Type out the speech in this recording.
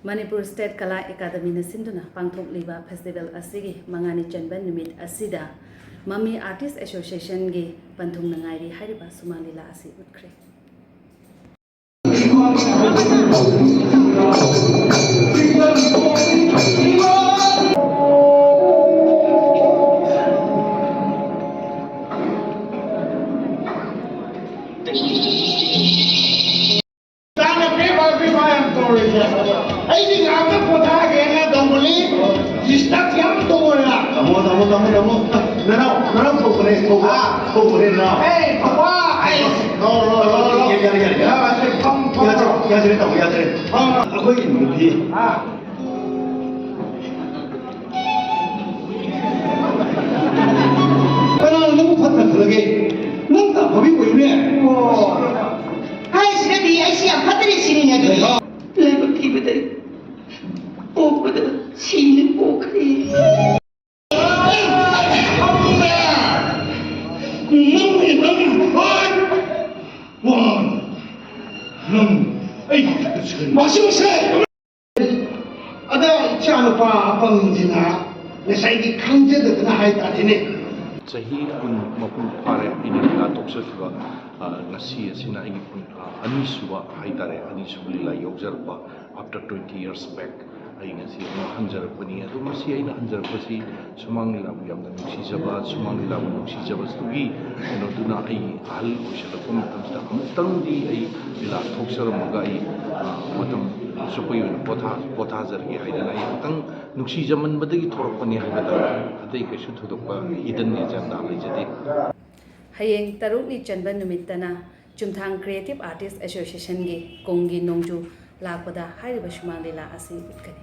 Manipur State Kala Academy na sinduna pangthok liba festival asigi mangani chanban numit asida Mami Artist Association gi panthung nangairi hariba sumalila asi utkre Sahi kun mapun pare ini la toksa kiba nasi asina igi kun ani suba haitare ani subli la yogjar ba after 20 years back ai ngasi hanjar pani adu masi aina hanjar pasi sumang la yam da nuksi jaba sumang la nuksi jaba stugi no tuna ai hal ushala kum tamsta tang di ai ila toksa maga ai matam supoy potha jar gi haidana ai tang nuksi jaman badagi thorok pani haida adai kaishu thodokpa idan ne janda leijade Hayeng tarukni chanban numitana Chumthang Creative Artist Association gi konggi nongju lakpada hariba sumalila asi utkani